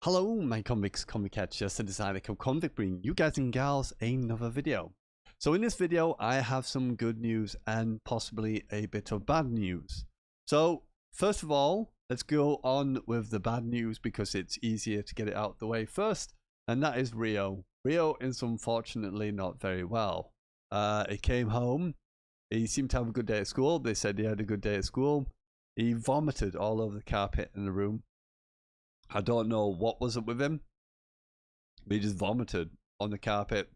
Hello, my convicts, convict cats, just a designer called Convict, bringing you guys and gals another video. So in this video, I have some good news and possibly a bit of bad news. So first of all, let's go on with the bad news because it's easier to get it out the way first, and that is Rio. Rio is unfortunately not very well. He came home. He seemed to have a good day at school. They said he had a good day at school. He vomited all over the carpet in the room. I don't know what was up with him, but he just vomited on the carpet.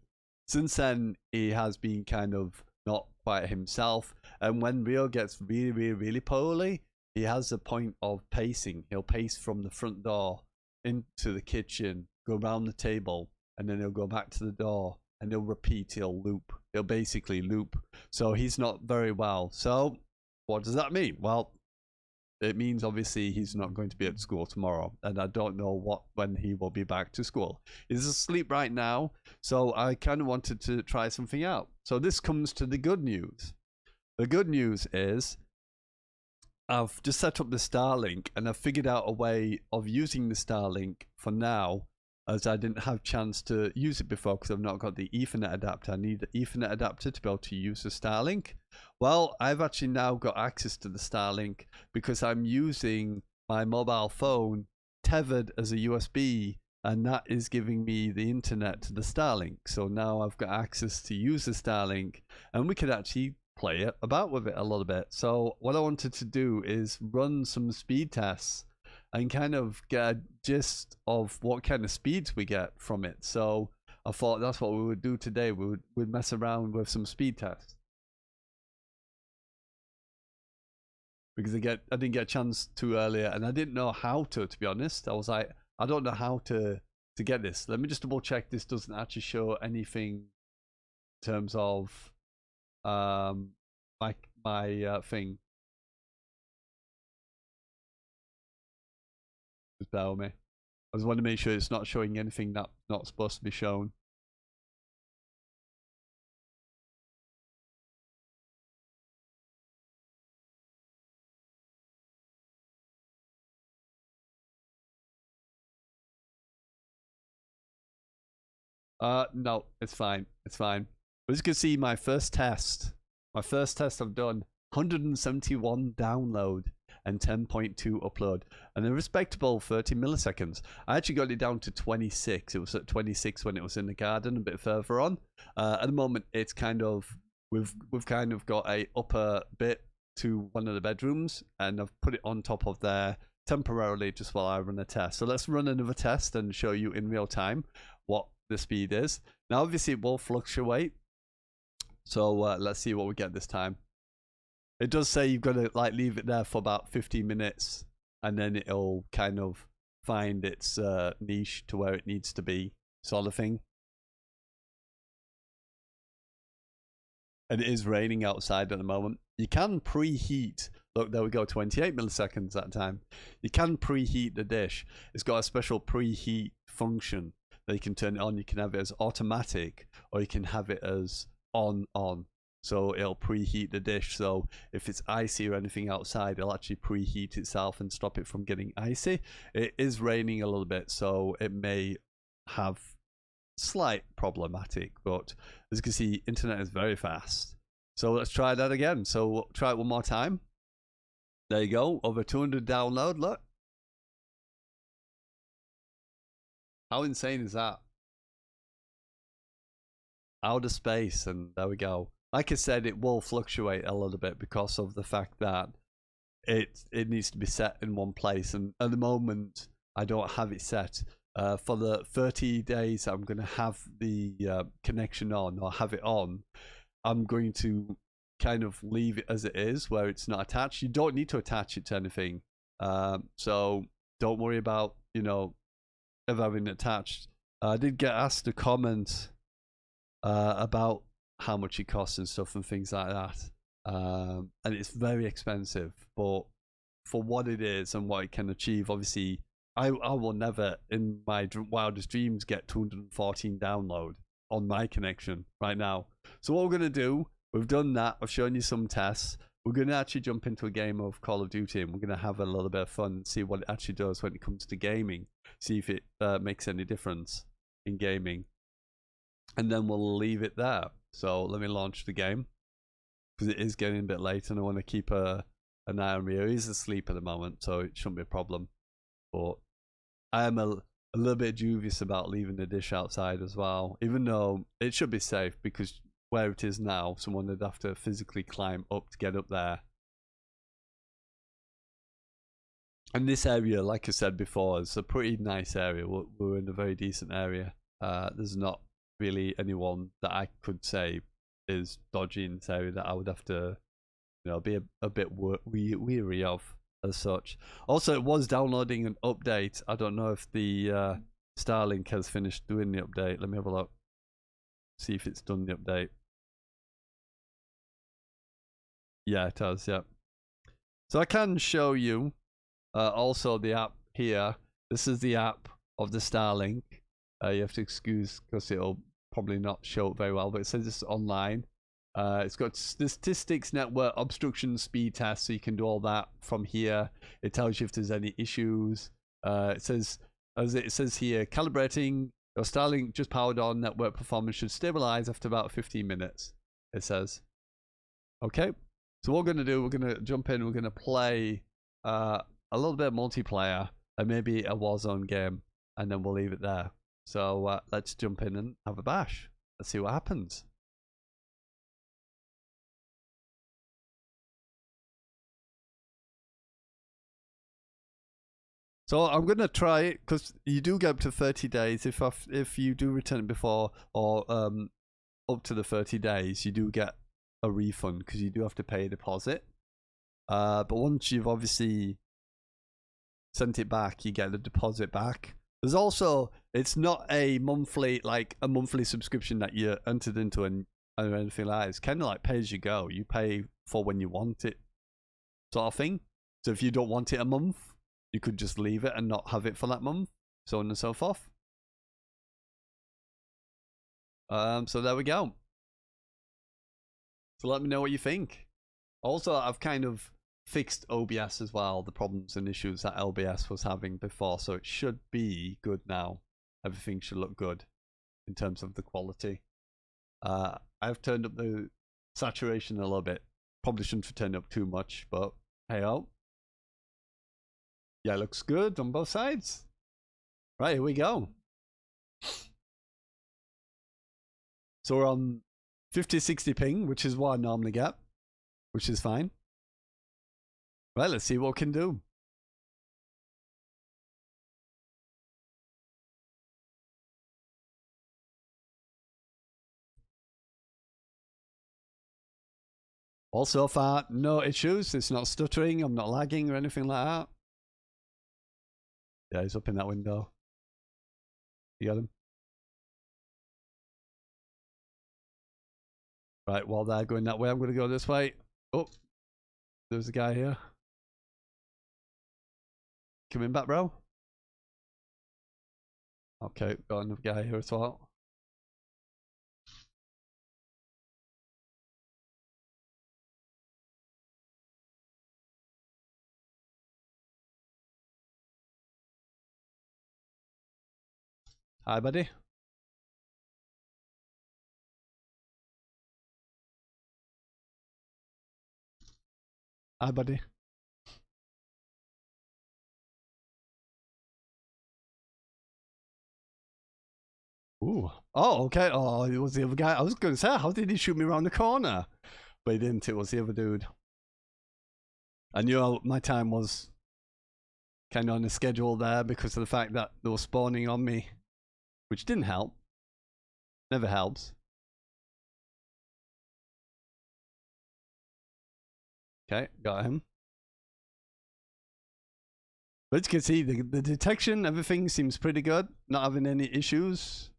Since then, he has been kind of not quite himself. And when Rio gets really poorly, he has a point of pacing. He'll pace from the front door into the kitchen, go around the table, and then he'll go back to the door and he'll repeat. He'll loop. He'll basically loop. So he's not very well. So what does that mean? Well, it means obviously he's not going to be at school tomorrow, and I don't know when he will be back to school. He's asleep right now, so I kind of wanted to try something out. So this comes to the good news. The good news is I've just set up the Starlink, and I've figured out a way of using the Starlink for now, as I didn't have a chance to use it before because I've not got the Ethernet adapter. I need the Ethernet adapter to be able to use the Starlink. Well, I've actually now got access to the Starlink because I'm using my mobile phone tethered as a USB, and that is giving me the internet to the Starlink. So now I've got access to use the Starlink, and we could actually play about with it a little bit. So what I wanted to do is run some speed tests and kind of get a gist of what kind of speeds we get from it. So I thought that's what we would do today. We'd mess around with some speed tests. Because I didn't get a chance to earlier, and I didn't know how to be honest. I was like, I don't know how to get this. Let me just double check this doesn't actually show anything in terms of my thing. Just bear with me. I just want to make sure it's not showing anything that's not supposed to be shown. No, it's fine. It's fine. As you can see, my first test I've done 171 download and 10.2 upload, and a respectable 30 milliseconds. I actually got it down to 26. It was at 26 when it was in the garden, a bit further on. At the moment, it's kind of we've kind of got a upper bit to one of the bedrooms, and I've put it on top of there temporarily just while I run a test. So let's run another test and show you in real time what the speed is. Now, obviously, it will fluctuate. So let's see what we get this time. It does say you've got to like leave it there for about 15 minutes, and then it'll kind of find its niche to where it needs to be, sort of thing. And it is raining outside at the moment. You can preheat. Look, there we go, 28 milliseconds that time. You can preheat the dish. It's got a special preheat function that you can turn it on. You can have it as automatic, or you can have it as on. So it'll preheat the dish. So if it's icy or anything outside, it'll actually preheat itself and stop it from getting icy. It is raining a little bit, so it may have slight problematic, but as you can see, internet is very fast. So let's try that again. So we'll try it one more time. There you go, over 200 download. Look, how insane is that? Out of space, and there we go. Like I said, it will fluctuate a little bit because of the fact that it needs to be set in one place, and at the moment I don't have it set. For the 30 days I'm going to have the connection on, or have it on, I'm going to kind of leave it as it is, where it's not attached. You don't need to attach it to anything, so don't worry about, you know, of having it attached. I did get asked a comment about how much it costs and stuff and things like that, and it's very expensive, but for what it is and what it can achieve, obviously I will never in my wildest dreams get 214 download on my connection right now. So what we're going to do, we've done that, I've shown you some tests. we're going to actually jump into a game of Call of Duty, and we're going to have a little bit of fun and see what it actually does when it comes to gaming. See if it makes any difference in gaming. And then we'll leave it there. So let me launch the game, because it is getting a bit late and I want to keep an eye on Rio. He's asleep at the moment, so it shouldn't be a problem. But I am a little bit dubious about leaving the dish outside as well, even though it should be safe, because where it is now, someone would have to physically climb up to get up there. And this area, like I said before, is a pretty nice area. We're in a very decent area. There's not really anyone that I could say is dodgy in this area that I would have to, be a bit weary of as such. Also, it was downloading an update. I don't know if the Starlink has finished doing the update. Let me have a look. See if it's done the update. Yeah, it has, yeah. So I can show you also the app here. This is the app of the Starlink. You have to excuse because it'll probably not show it very well, but it says it's online. It's got statistics, network, obstruction, speed test, so you can do all that from here. It tells you if there's any issues. It says, as it says here, calibrating your Starlink just powered on, network performance should stabilize after about 15 minutes, it says. Okay. So what we're going to do, we're going to jump in, we're going to play a little bit of multiplayer and maybe a Warzone game, and then we'll leave it there. So let's jump in and have a bash. Let's see what happens. So I'm going to try it, because you do get up to 30 days. If you do return it before, or up to the 30 days, you do get a refund, because you do have to pay a deposit. But once you've obviously sent it back, you get the deposit back. There's also, it's not a monthly subscription that you entered into and anything like that. It's kind of like pay as you go. You pay for when you want it, sort of thing. So if you don't want it a month, you could just leave it and not have it for that month, so on and so forth. So there we go. So let me know what you think. Also, I've kind of fixed OBS as well, the problems and issues that LBS was having before, so it should be good now. Everything should look good in terms of the quality. I've turned up the saturation a little bit. Probably shouldn't have turned up too much, but hey oh. Yeah, it looks good on both sides. Right, here we go. So we're on 50-60 ping, which is what I normally get, which is fine. Right, let's see what we can do. All so far, no issues. It's not stuttering. I'm not lagging or anything like that. Yeah, he's up in that window. You got him? Right, while they're going that way, I'm going to go this way. Oh, there's a guy here. Coming back, bro. Okay, got another guy here as well. Hi, buddy. Hi, buddy. Ooh. Oh, okay. Oh, it was the other guy. I was going to say, how did he shoot me around the corner? But he didn't. It was the other dude. I knew my time was kind of on the schedule there because of the fact that they were spawning on me, which didn't help. Never helps. Okay, got him. But as you can see, the detection, everything seems pretty good. Not having any issues.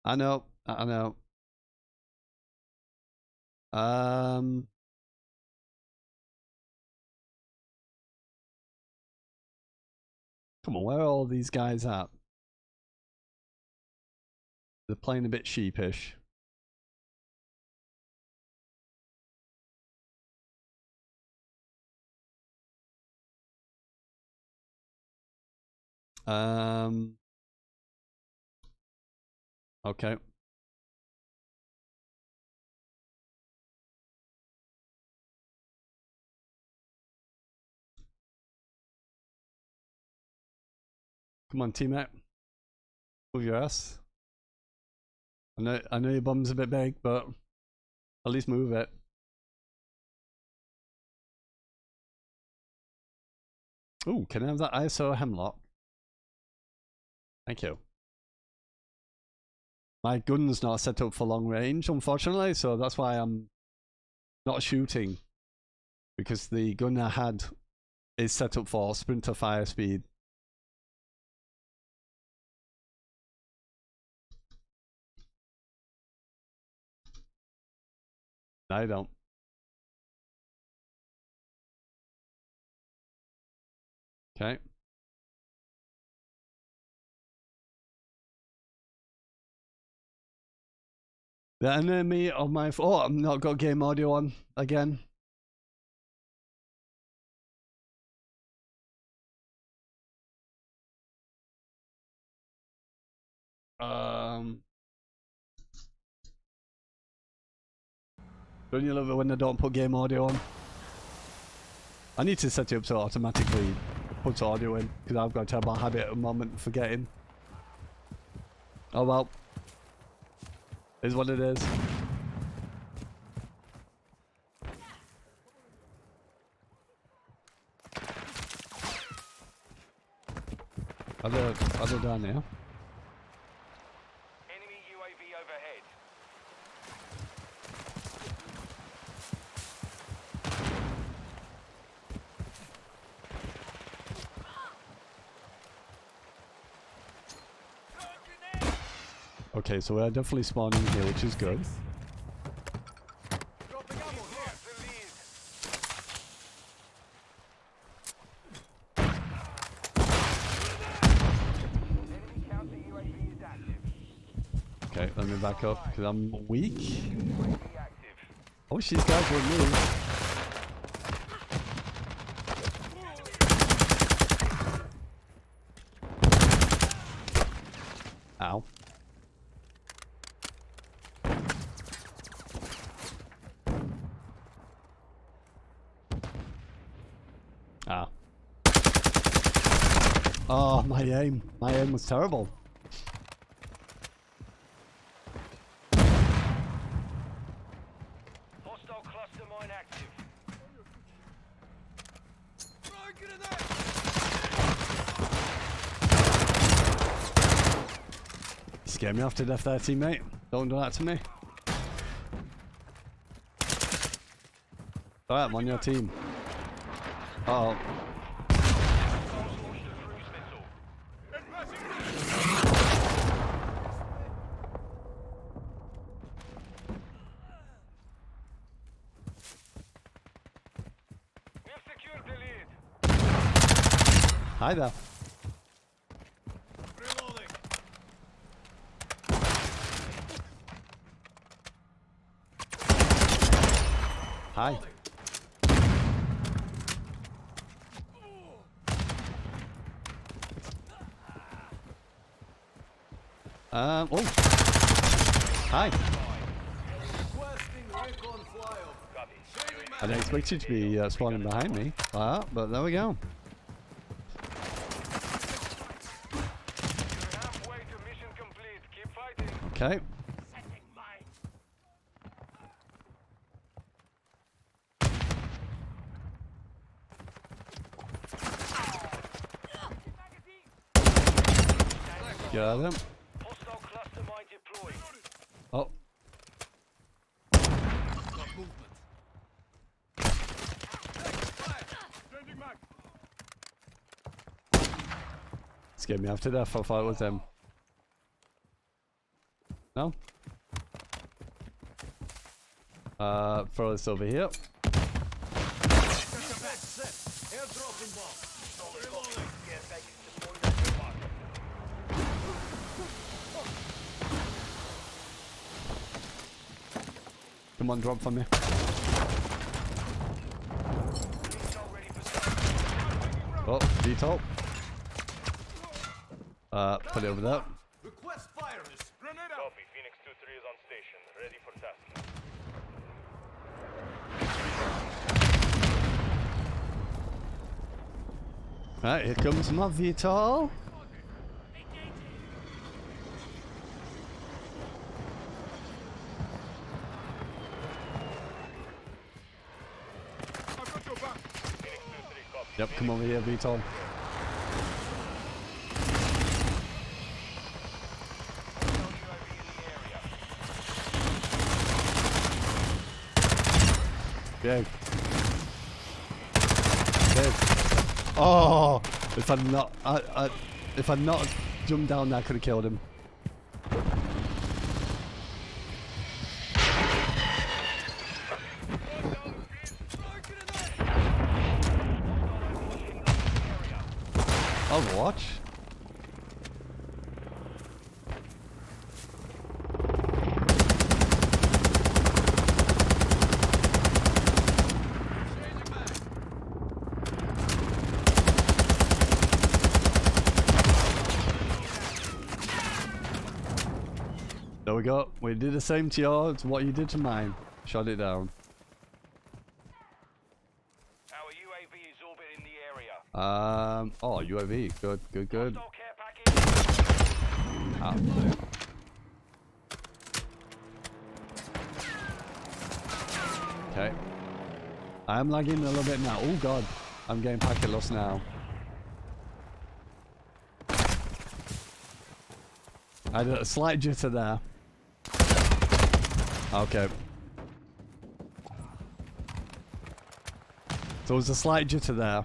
I know. I know. Come on, where are all these guys at? They're playing a bit sheepish. Okay. Come on, teammate. Move your ass. I know your bum's a bit big, but at least move it. Ooh, can I have that ISO hemlock? Thank you. My gun's not set up for long range, unfortunately, so that's why I'm not shooting. Because the gun I had is set up for sprinter fire speed. No, I don't. Okay. The enemy of my... Oh, I've not got game audio on again. Don't you love it when I don't put game audio on? I need to set it up so it automatically puts audio in, because I've got a terrible habit at the moment of forgetting. Oh well. Is what it is. Are they down here? Enemy UAV overhead. Okay, so we're definitely spawning here, which is good. Okay, let me back up because I'm weak. Oh, these guys will move. Ow. Ah. Oh, my aim. My aim was terrible. Hostile cluster mine active. Scared me off to death there, teammate. Don't do that to me. Alright, I'm on your team. Uh oh. We have secured the lead. Hi there. Reloading. Hi. Oh. Hi. I didn't expect you to be spawning behind me, but there we go. Halfway to mission complete. Keep fighting. Okay. Got him. Hostile cluster mine deployed. Oh. Scared me after death. I thought it was him. No? Throw this over here. Come on, drop for me. Oh, VTOL. Put it over there. Request fire list. Grenade out. Copy. Phoenix 2-3 is on station. Ready for tasking. Right, here comes my VTOL. I've got your back. Phoenix 2-3, copy. Yep, come over here, VTOL. Big. Big. Oh, if I'd not jumped down there, I could have killed him. Overwatch. There we go. We did the same to yours, what you did to mine. Shot it down. Our UAV is orbiting the area. Oh, UAV. Good, good, good. Hostile care package. Ah. Okay. I am lagging a little bit now. Oh god. I'm getting packet loss now. I had a slight jitter there. Okay. So there was a slight jitter there.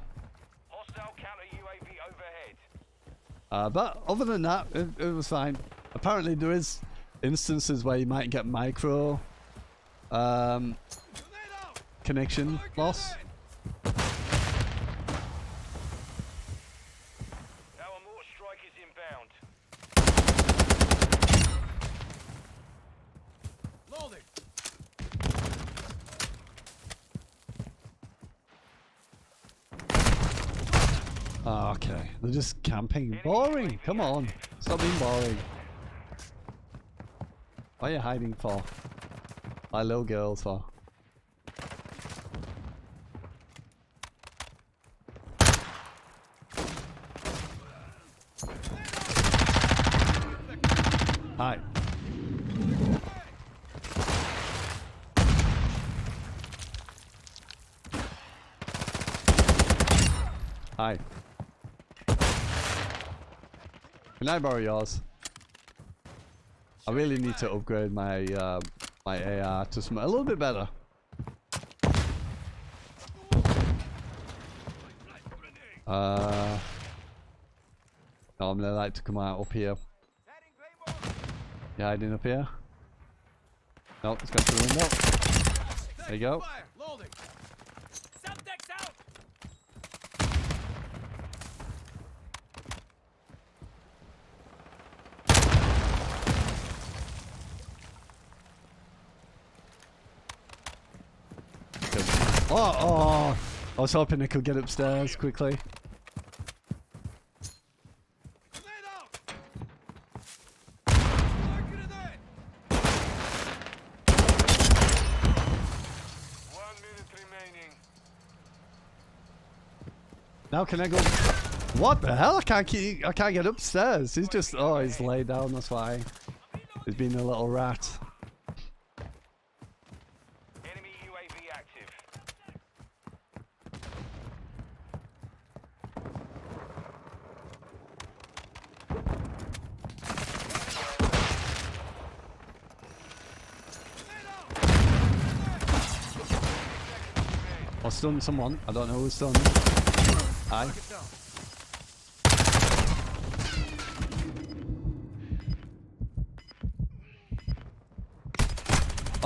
Hostile counter UAV overhead. But other than that, it was fine. Apparently there is instances where you might get micro connection loss. Our mortar strike is inbound. Loading. Okay, they're just camping. Boring. Come on, stop being boring. What are you hiding for? My little girls for. Hi. Hi. Can I borrow yours? I really need to upgrade my my AR to something a little bit better. Normally I like to come out up here. You hiding up here? Nope, it's going through the window. There you go. Fire. Loading. Subdeck's out. Good. Oh! I was hoping I could get upstairs quickly. Grenade out. Fire grenade. 1 minute remaining. Now can I go? What the hell? I can't get upstairs. He's just he's laid down. That's why. He's been a little rat. Enemy UAV active. I stunned someone. I don't know who stunned. Hi.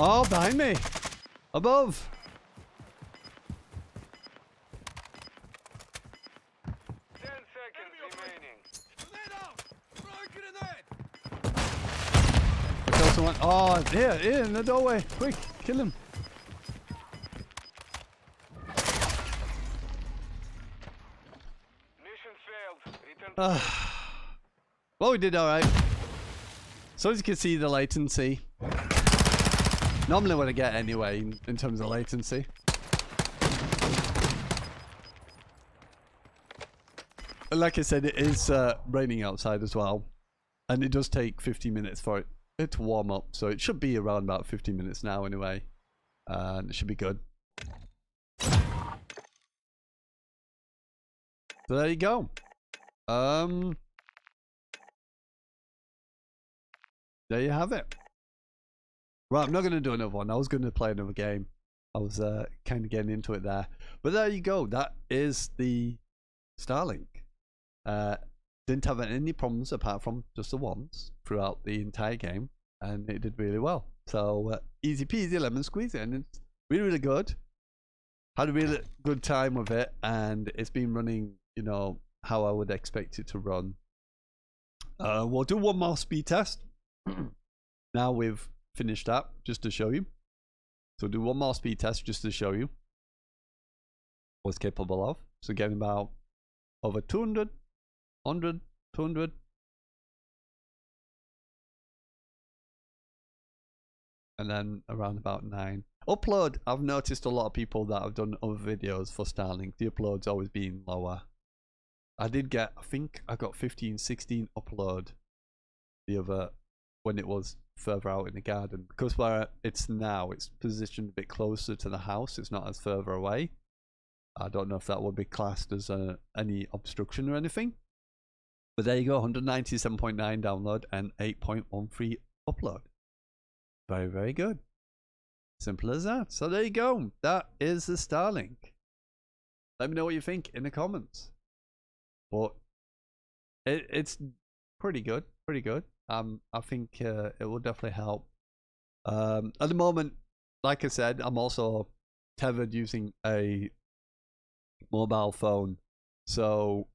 Oh, behind me. Above. 10 seconds remaining. Grenade out. Fire grenade. I killed someone. Oh, here, in the doorway. Quick. Kill him. Mission failed. Return to Well, we did alright. So as you can see, the latency. Normally what I get anyway in terms of latency. And like I said, it is raining outside as well. And it does take 15 minutes for it to warm up. So it should be around about 15 minutes now anyway. And it should be good. So there you go. There you have it. Right, I'm not going to do another one. I was going to play another game. I was kind of getting into it there. But there you go. That is the Starlink. Didn't have any problems apart from just the ones throughout the entire game. And it did really well. So easy peasy lemon squeezy. And it's really, really good. Had a really good time with it. And it's been running, you know, how I would expect it to run. We'll do one more speed test. Now we've finished that, just to show you. So do one more speed test just to show you what's capable of. So getting about over 200, 100, 200. And then around about 9. Upload, I've noticed a lot of people that have done other videos for Starlink, the upload's always been lower. I did get, I think I got 15, 16 upload the other, when it was further out in the garden, because where it's now, it's positioned a bit closer to the house, it's not as further away. I don't know if that would be classed as any obstruction or anything, but there you go. 197.9 download and 8.13 upload. Very, very good. Simple as that. So there you go. That is the Starlink. Let me know what you think in the comments. But it's pretty good, pretty good. I think it will definitely help. At the moment, like I said, I'm also tethered using a mobile phone, so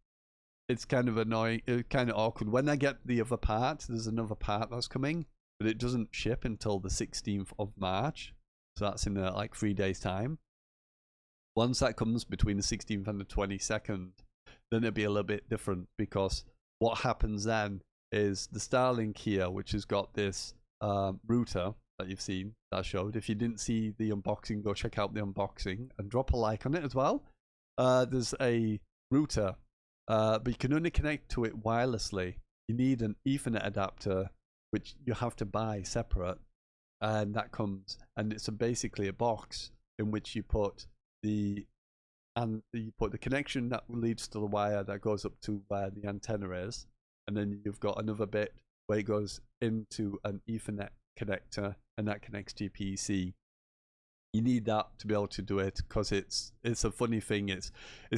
it's kind of annoying, kind of awkward. When I get the other part, there's another part that's coming, but it doesn't ship until the 16th of March, so that's in like 3 days time. Once that comes between the 16th and the 22nd, then it'll be a little bit different, because what happens then is the Starlink here, which has got this router that you've seen that I showed. If you didn't see the unboxing, go check out the unboxing and drop a like on it as well. There's a router, but you can only connect to it wirelessly. You need an Ethernet adapter, which you have to buy separate, and that comes, and it's basically a box in which you put the connection that leads to the wire that goes up to where the antenna is. And then you've got another bit where it goes into an Ethernet connector, and that connects to your PC. You need that to be able to do it, because it's a funny thing. It's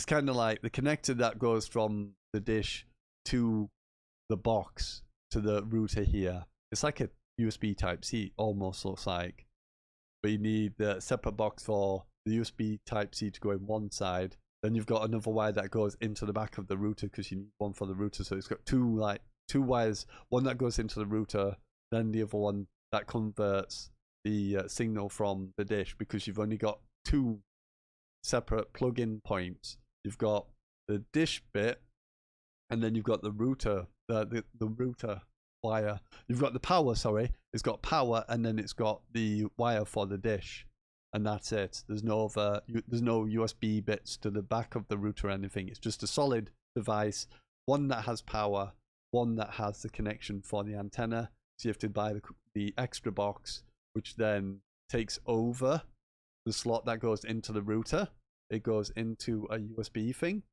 kind of like the connector that goes from the dish to the box to the router here. It's like a USB type C, almost looks like. But you need the separate box for the USB type C to go in one side. Then you've got another wire that goes into the back of the router, because you need one for the router. So it's got two wires, one that goes into the router, then the other one that converts the signal from the dish, because you've only got 2 separate plug-in points. You've got the dish bit, and then you've got the router, the router wire. You've got the power, sorry. It's got power, and then it's got the wire for the dish. And that's it. There's no USB bits to the back of the router or anything. It's just a solid device, one that has power, one that has the connection for the antenna. So you have to buy the extra box, which then takes over the slot that goes into the router. It goes into a USB thing,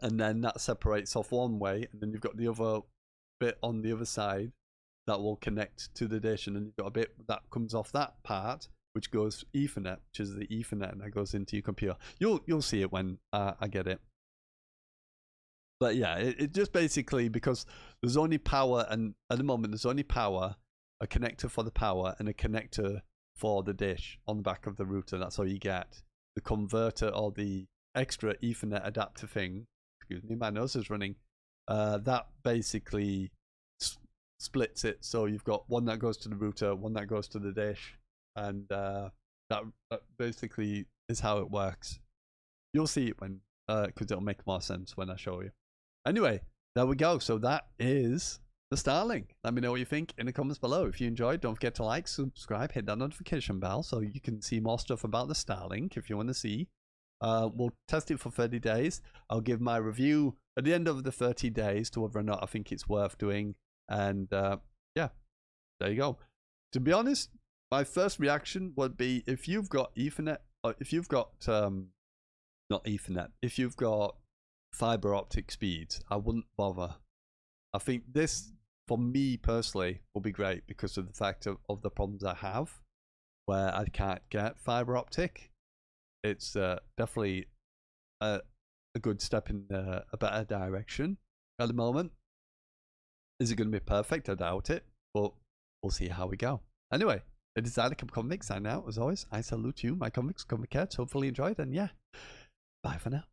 and then that separates off one way, and then you've got the other bit on the other side that will connect to the dish, and then you've got a bit that comes off that part, which goes Ethernet, which is the Ethernet, and that goes into your computer. You'll see it when I get it. But yeah, it just basically, because there's only power, and at the moment there's only power, a connector for the power, and a connector for the dish on the back of the router. That's all you get. The converter, or the extra Ethernet adapter thing, excuse me, my nose is running, that basically splits it. So you've got one that goes to the router, one that goes to the dish, and that basically is how it works. You'll see it when, because it'll make more sense when I show you. Anyway, there we go. So that is the Starlink. Let me know what you think in the comments below. If you enjoyed, don't forget to like, subscribe, hit that notification bell so you can see more stuff about the Starlink if you want to see. We'll test it for 30 days. I'll give my review at the end of the 30 days to whether or not I think it's worth doing. And yeah, there you go. To be honest, my first reaction would be if you've got Ethernet, or if you've got not Ethernet, if you've got fiber optic speeds, I wouldn't bother. I think this, for me personally, will be great because of the fact of the problems I have where I can't get fiber optic. It's definitely a good step in a better direction at the moment. Is it going to be perfect? I doubt it, but we'll see how we go. Anyway, it is Convict signing out. As always, I salute you, my convicts, convict cats. Hopefully you enjoyed, and yeah, bye for now.